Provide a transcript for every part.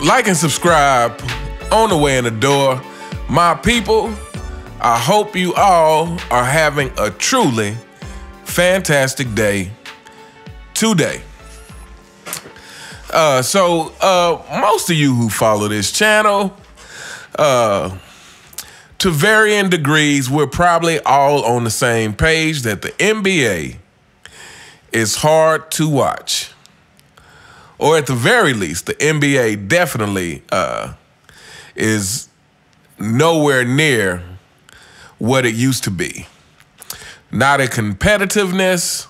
Like and subscribe on the way in the door. My people, I hope you all are having a truly fantastic day today. Most of you who follow this channel, to varying degrees, we're probably all on the same page that the NBA is hard to watch. Or at the very least, the NBA definitely is nowhere near what it used to be. Not in competitiveness,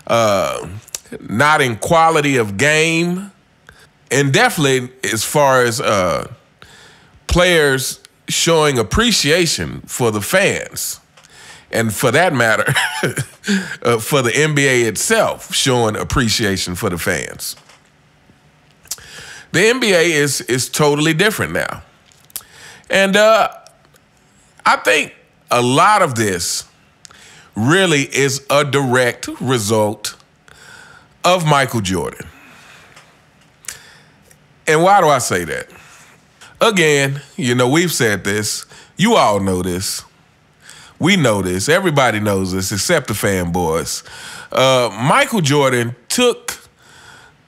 not in quality of game, and definitely as far as players showing appreciation for the fans. And for that matter, for the NBA itself, showing appreciation for the fans. The NBA is totally different now. And I think a lot of this really is a direct result of Michael Jordan. And why do I say that? Again, you know, we've said this. You all know this. We know this. Everybody knows this except the fanboys. Michael Jordan took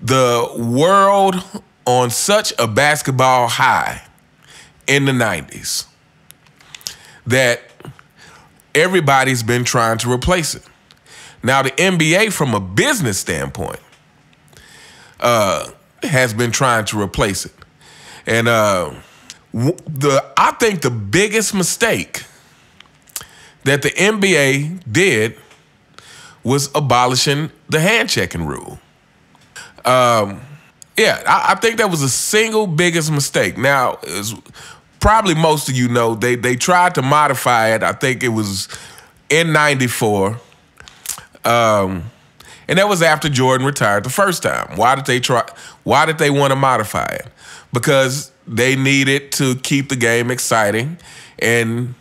the world on such a basketball high in the 90s that everybody's been trying to replace it. Now, the NBA, from a business standpoint, has been trying to replace it. And I think the biggest mistake that the NBA did was abolishing the hand-checking rule. I think that was the single biggest mistake. Now, as probably most of you know, they tried to modify it. I think it was in '94. And that was after Jordan retired the first time. Why did they want to modify it? Because they needed to keep the game exciting. And,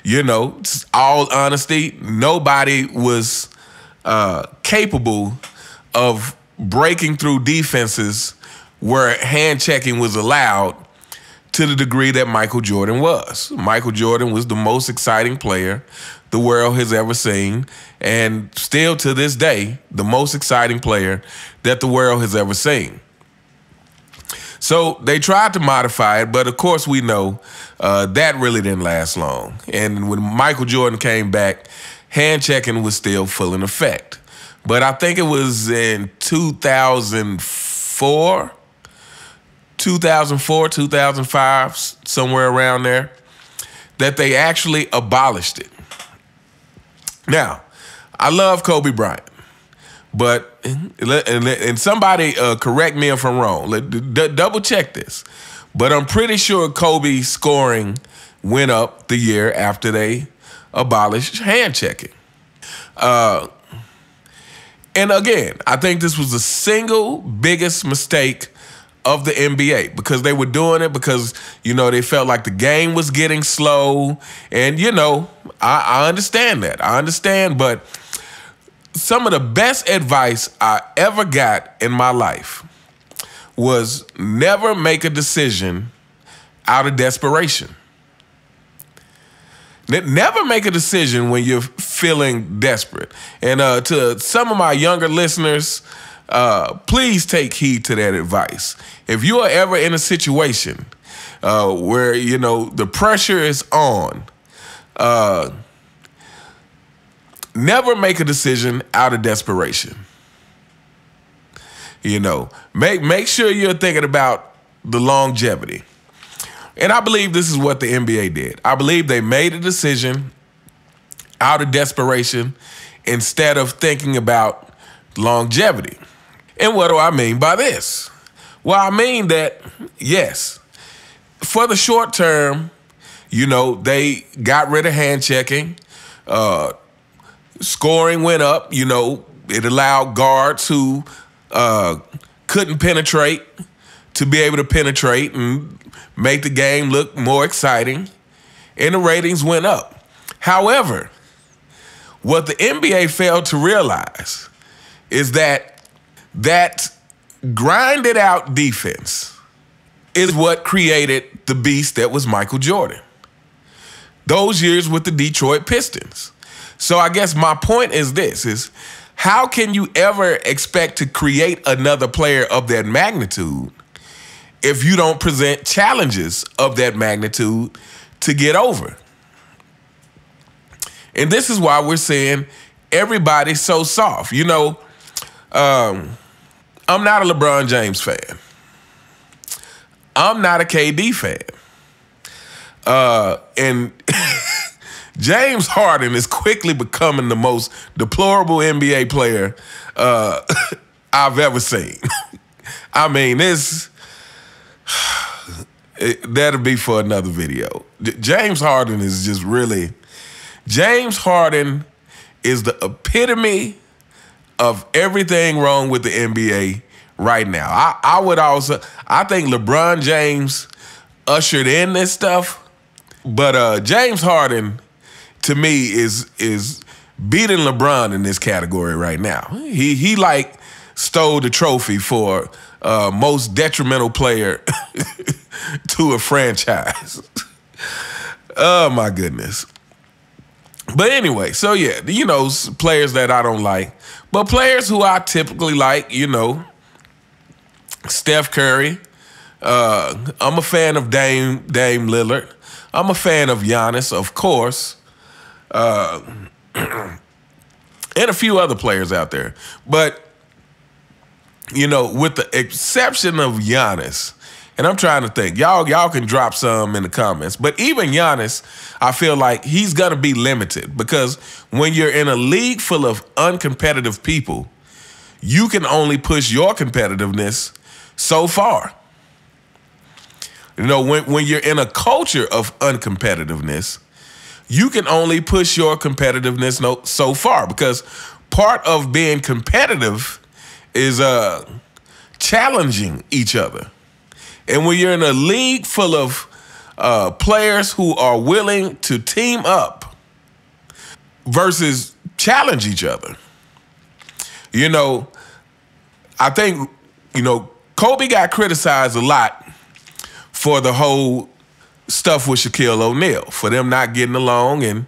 you know, all honesty, nobody was capable of breaking through defenses where hand checking was allowed to the degree that Michael Jordan was. Michael Jordan was the most exciting player the world has ever seen, and still to this day, the most exciting player that the world has ever seen. So they tried to modify it, but of course we know that really didn't last long. And when Michael Jordan came back, hand checking was still full in effect. But I think it was in 2004, 2005, somewhere around there, that they actually abolished it. Now, I love Kobe Bryant, but, and somebody correct me if I'm wrong, double check this, but I'm pretty sure Kobe's scoring went up the year after they abolished hand checking. And again, I think this was the single biggest mistake of the NBA because they were doing it because, you know, they felt like the game was getting slow. And, you know, I understand that. I understand. But some of the best advice I ever got in my life was never make a decision out of desperation. Never make a decision when you're feeling desperate. And to some of my younger listeners, please take heed to that advice. If you are ever in a situation where, you know, the pressure is on, never make a decision out of desperation. You know, make sure you're thinking about the longevity. And I believe this is what the NBA did. I believe they made a decision out of desperation instead of thinking about longevity. And what do I mean by this? Well, I mean that, yes, for the short term, you know, they got rid of hand checking. Scoring went up. You know, it allowed guards who couldn't penetrate to be able to penetrate and make the game look more exciting, and the ratings went up. However, what the NBA failed to realize is that grinded out defense is what created the beast that was Michael Jordan. Those years with the Detroit Pistons. So I guess my point is this, is how can you ever expect to create another player of that magnitude if you don't present challenges of that magnitude to get over? And this is why we're saying everybody's so soft. You know, I'm not a LeBron James fan. I'm not a KD fan. And James Harden is quickly becoming the most deplorable NBA player I've ever seen. I mean, that'll be for another video. James Harden is just really... James Harden is the epitome of everything wrong with the NBA right now. I think LeBron James ushered in this stuff, but James Harden, to me, is beating LeBron in this category right now. He like stole the trophy for most detrimental player to a franchise. Oh my goodness. But anyway, so yeah, you know, players that I don't like, but players who I typically like, you know, Steph Curry. I'm a fan of Dame Lillard. I'm a fan of Giannis, of course, and a few other players out there. But, you know, with the exception of Giannis, and I'm trying to think, y'all can drop some in the comments, but even Giannis, I feel like he's going to be limited because when you're in a league full of uncompetitive people, you can only push your competitiveness so far. You know, when you're in a culture of uncompetitiveness, you can only push your competitiveness so far because part of being competitive is challenging each other. And when you're in a league full of players who are willing to team up versus challenge each other, you know, I think, you know, Kobe got criticized a lot for the whole stuff with Shaquille O'Neal, for them not getting along. And,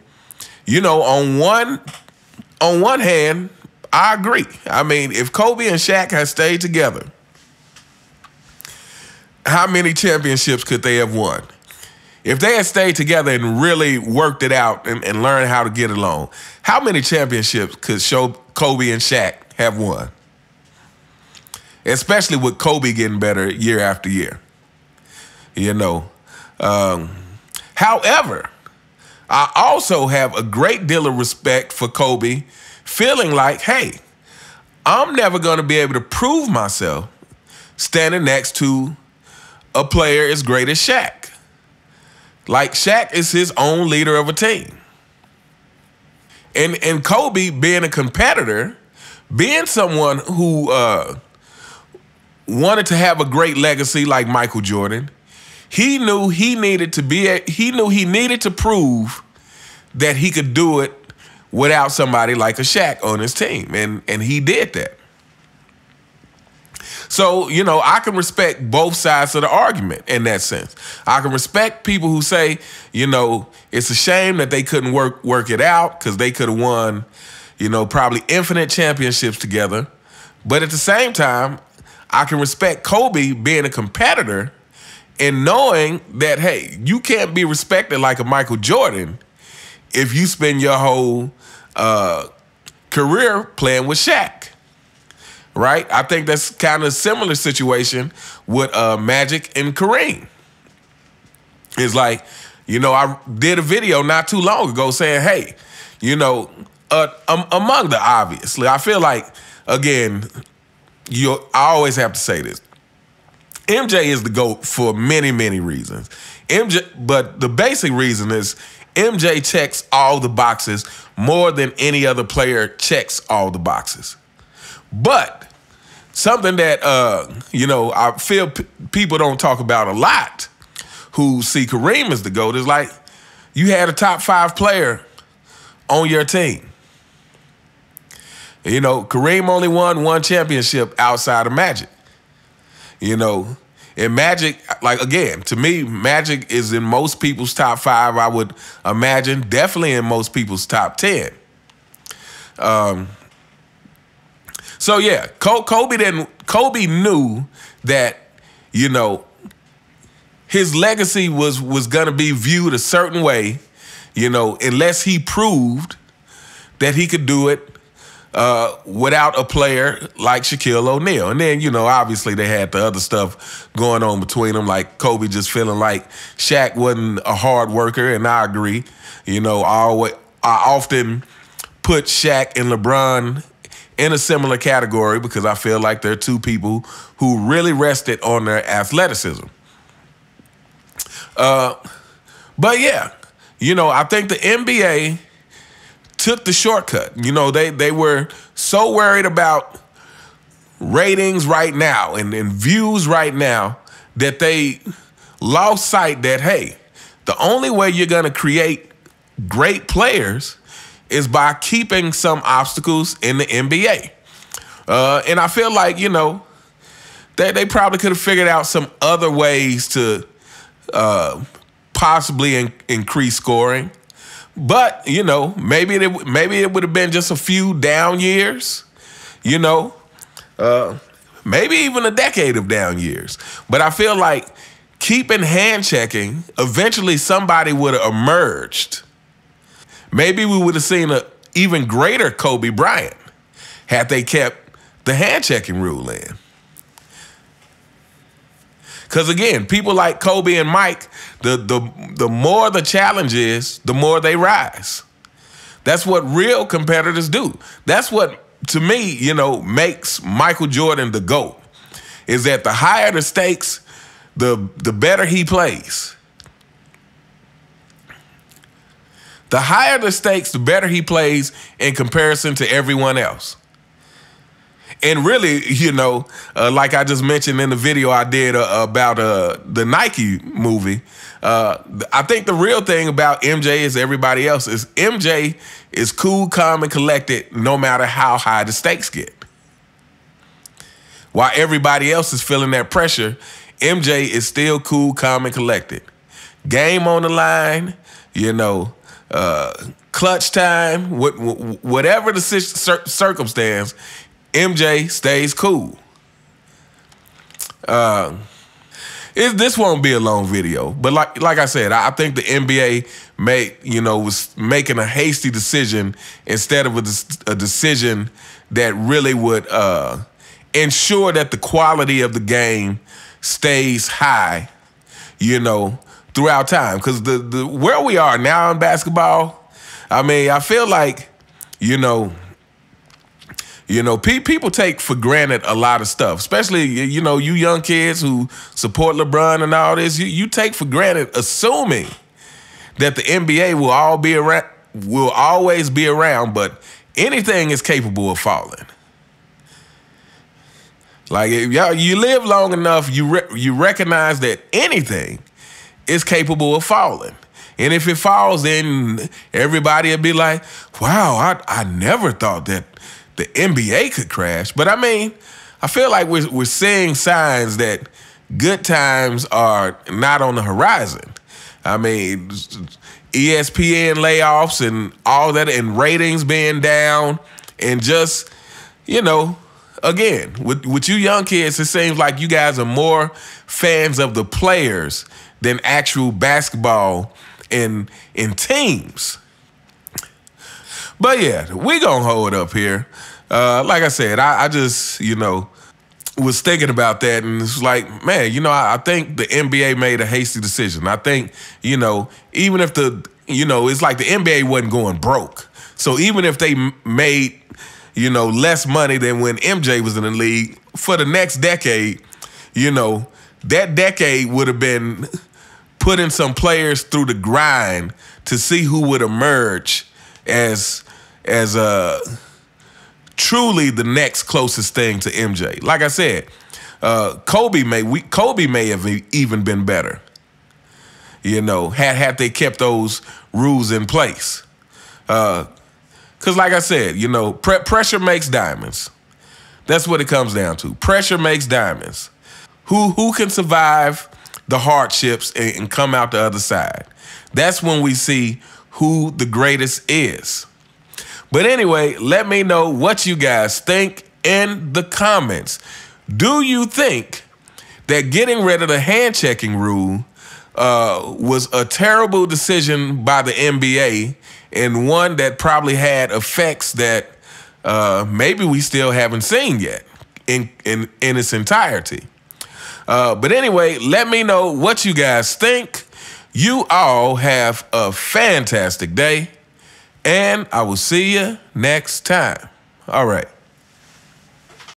you know, on one hand, I agree. I mean, if Kobe and Shaq had stayed together, how many championships could they have won? If they had stayed together and really worked it out and learned how to get along, how many championships could Kobe and Shaq have won? Especially with Kobe getting better year after year. You know. However, I also have a great deal of respect for Kobe feeling like, hey, I'm never going to be able to prove myself standing next to a player as great as Shaq. Like, Shaq is his own leader of a team. And Kobe, being a competitor, being someone who wanted to have a great legacy like Michael Jordan, he knew he needed to prove that he could do it without somebody like a Shaq on his team. And he did that. So, you know, I can respect both sides of the argument in that sense. I can respect people who say, you know, it's a shame that they couldn't work it out because they could have won, you know, probably infinite championships together. But at the same time, I can respect Kobe being a competitor and knowing that, hey, you can't be respected like a Michael Jordan if you spend your whole career playing with Shaq. Right? I think that's kind of a similar situation with Magic and Kareem. It's like, you know, I did a video not too long ago saying, hey, you know, among the obviously, I feel like, again, I always have to say this. MJ is the GOAT for many, many reasons. But the basic reason is MJ checks all the boxes more than any other player checks all the boxes. But something that, you know, I feel people don't talk about a lot who see Kareem as the GOAT is like, you had a top 5 player on your team. You know, Kareem only won 1 championship outside of Magic. You know, and Magic, like again, to me, Magic is in most people's top 5. I would imagine, definitely in most people's top 10. So yeah, Kobe knew that, you know, his legacy was gonna be viewed a certain way, you know, unless he proved that he could do it without a player like Shaquille O'Neal. And then, you know, obviously they had the other stuff going on between them, like Kobe just feeling like Shaq wasn't a hard worker, and I agree. You know, I often put Shaq and LeBron in a similar category because I feel like they're two people who really rested on their athleticism. But yeah, you know, I think the NBA took the shortcut. You know, they were so worried about ratings right now and views right now that they lost sight that, hey, the only way you're going to create great players is by keeping some obstacles in the NBA. And I feel like, you know, they probably could have figured out some other ways to possibly increase scoring. But, you know, maybe it would have been just a few down years, you know, maybe even a decade of down years. But I feel like keeping hand checking, eventually somebody would have emerged. Maybe we would have seen an even greater Kobe Bryant had they kept the hand checking rule in. Because again, people like Kobe and Mike, the more the challenge is, the more they rise. That's what real competitors do. That's what, to me, you know, makes Michael Jordan the GOAT, is that the higher the stakes, the better he plays. The higher the stakes, the better he plays in comparison to everyone else. And really, you know, like I just mentioned in the video I did about the Nike movie, I think the real thing about MJ is everybody else is MJ is cool, calm, and collected no matter how high the stakes get. While everybody else is feeling that pressure, MJ is still cool, calm, and collected. Game on the line, you know, clutch time, whatever the circumstance, MJ stays cool. This won't be a long video, but like I said, I think the NBA was making a hasty decision instead of a decision that really would ensure that the quality of the game stays high, you know, throughout time. Because the where we are now in basketball, I mean, I feel like, you know, people take for granted a lot of stuff, especially, you know, you young kids who support LeBron and all this. You take for granted assuming that the NBA will always be around, but anything is capable of falling. Like, if you live long enough, you recognize that anything is capable of falling. And if it falls, then everybody will be like, wow, I never thought that the NBA could crash. But I mean, I feel like we're seeing signs that good times are not on the horizon. I mean, ESPN layoffs and all that, and ratings being down, and just, you know, again, with you young kids, it seems like you guys are more fans of the players than actual basketball in teams. But yeah, we gonna hold up here. Like I said, I just, you know, was thinking about that, and it's like, man, you know, I think the NBA made a hasty decision. I think, you know, even if it's like the NBA wasn't going broke. So even if they made, you know, less money than when MJ was in the league, for the next decade, you know, that decade would have been putting some players through the grind to see who would emerge as truly the next closest thing to MJ. Like I said, Kobe may have even been better, you know, had they kept those rules in place. Because like I said, you know, pressure makes diamonds. That's what it comes down to. Pressure makes diamonds. Who can survive the hardships and come out the other side? That's when we see who the greatest is. But anyway, let me know what you guys think in the comments. Do you think that getting rid of the hand checking rule was a terrible decision by the NBA and one that probably had effects that maybe we still haven't seen yet in its entirety? But anyway, let me know what you guys think. You all have a fantastic day, and I will see you next time. All right.